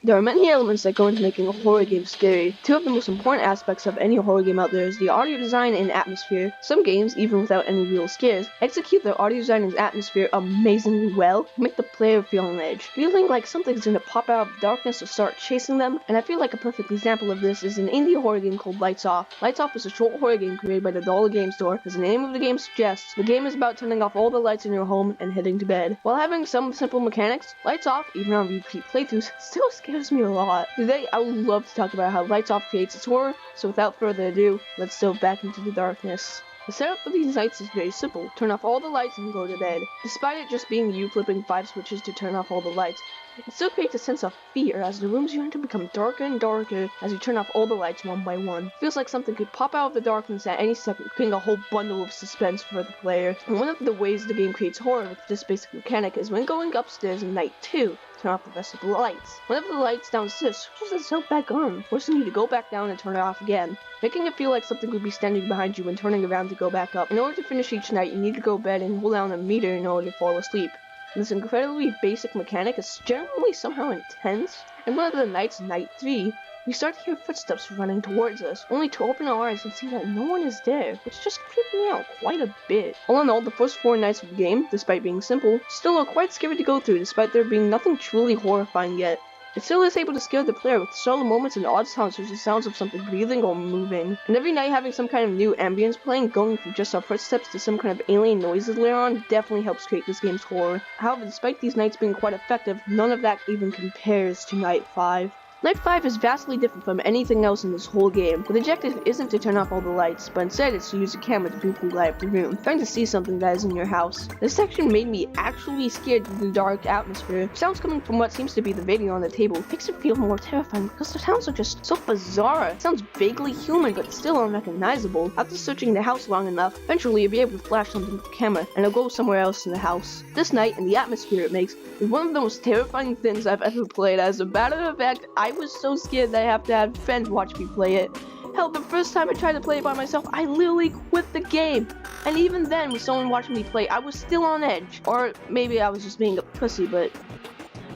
There are many elements that go into making a horror game scary. Two of the most important aspects of any horror game out there is the audio design and atmosphere. Some games, even without any real scares, execute their audio design and atmosphere amazingly well, make the player feel on edge, feeling like something's gonna pop out of the darkness or start chasing them, and I feel like a perfect example of this is an indie horror game called Lights Off. Lights Off is a short horror game created by the Dollar Game Store. As the name of the game suggests, the game is about turning off all the lights in your home and heading to bed. While having some simple mechanics, Lights Off, even on repeat playthroughs, still scares me a lot. Today, I would love to talk about how Lights Off creates its horror, so without further ado, let's delve back into the darkness. The setup for these nights is very simple. Turn off all the lights and go to bed. Despite it just being you flipping 5 switches to turn off all the lights, it still creates a sense of fear as the rooms you enter become darker and darker as you turn off all the lights one by one. It feels like something could pop out of the darkness at any second, creating a whole bundle of suspense for the player. And one of the ways the game creates horror with this basic mechanic is when going upstairs in night 2. Turn off the rest of the lights. One of the lights downstairs switches itself back on, forcing you to go back down and turn it off again, making it feel like something would be standing behind you when turning around to go back up. In order to finish each night, you need to go to bed and hold down a meter in order to fall asleep. This incredibly basic mechanic is generally somehow intense, and one of the nights, night 3, we start to hear footsteps running towards us, only to open our eyes and see that no one is there, which just creeped me out quite a bit. All in all, the first 4 nights of the game, despite being simple, still are quite scary to go through despite there being nothing truly horrifying yet. It still is able to scare the player with subtle moments and odd sounds such as sounds of something breathing or moving. And every night having some kind of new ambience playing, going from just our footsteps to some kind of alien noises later on, definitely helps create this game's horror. However, despite these nights being quite effective, none of that even compares to Night 5. Night 5 is vastly different from anything else in this whole game. The objective isn't to turn off all the lights, but instead it's to use a camera to briefly light up the room, trying to see something that is in your house. This section made me actually scared of the dark atmosphere. Sounds coming from what seems to be the radio on the table makes it feel more terrifying because the sounds are just so bizarre. It sounds vaguely human but still unrecognizable. After searching the house long enough, eventually you'll be able to flash something with the camera and it'll go somewhere else in the house. This night and the atmosphere it makes is one of the most terrifying things I've ever played. As a matter of fact, I was so scared that I have to have friends watch me play it. Hell, the first time I tried to play it by myself, I literally quit the game. And even then, with someone watching me play, I was still on edge. Or maybe I was just being a pussy, but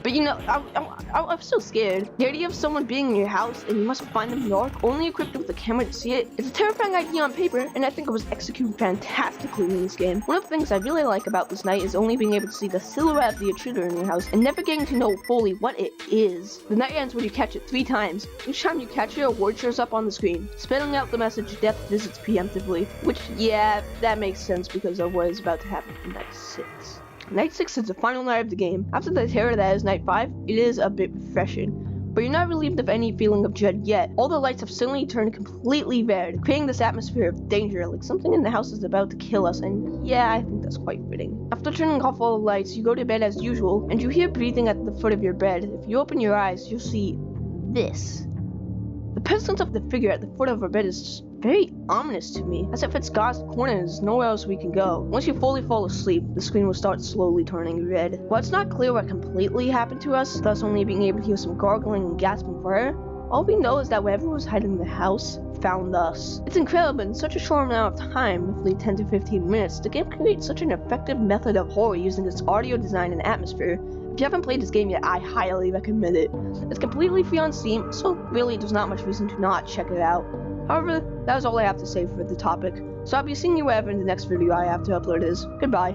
you know, I'm still scared. The idea of someone being in your house and you must find them in the dark, only equipped with a camera to see it, is a terrifying idea on paper, and I think it was executed fantastically in this game. One of the things I really like about this night is only being able to see the silhouette of the intruder in your house and never getting to know fully what it is. The night ends when you catch it 3 times. Each time you catch it, a word shows up on the screen, spelling out the message "Death visits preemptively," which, yeah, that makes sense because of what is about to happen in Night 6. Night 6 is the final night of the game. After the terror that is Night 5, it is a bit refreshing. But you're not relieved of any feeling of dread yet. All the lights have suddenly turned completely red, creating this atmosphere of danger, like something in the house is about to kill us, and yeah, I think that's quite fitting. After turning off all the lights, you go to bed as usual, and you hear breathing at the foot of your bed. If you open your eyes, you'll see this. The presence of the figure at the foot of our bed is just very ominous to me, as if it's God's corner and there's nowhere else we can go. Once you fully fall asleep, the screen will start slowly turning red. While it's not clear what completely happened to us, thus only being able to hear some gargling and gasping for air, all we know is that whatever was hiding in the house found us. It's incredible, in such a short amount of time, roughly 10 to 15 minutes, the game creates such an effective method of horror using its audio design and atmosphere. If you haven't played this game yet, I highly recommend it. It's completely free on Steam, so really there's not much reason to not check it out. However, that is all I have to say for the topic, so I'll be seeing you wherever in the next video I have to upload is. Goodbye.